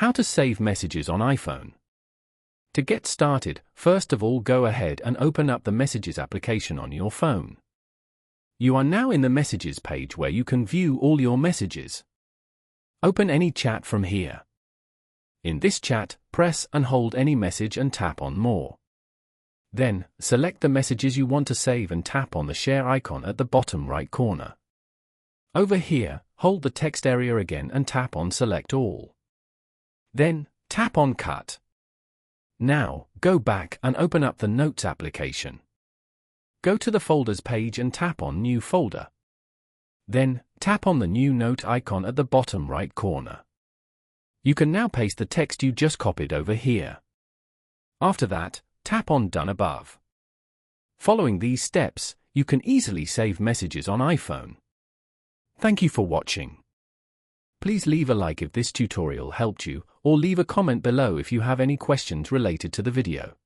How to save messages on iPhone. To get started, first of all go ahead and open up the Messages application on your phone. You are now in the Messages page where you can view all your messages. Open any chat from here. In this chat, press and hold any message and tap on More. Then, select the messages you want to save and tap on the share icon at the bottom right corner. Over here, hold the text area again and tap on Select All. Then, tap on Cut. Now, go back and open up the Notes application. Go to the Folders page and tap on New Folder. Then, tap on the new note icon at the bottom right corner. You can now paste the text you just copied over here. After that, tap on Done above. Following these steps, you can easily save messages on iPhone. Thank you for watching. Please leave a like if this tutorial helped you, or leave a comment below if you have any questions related to the video.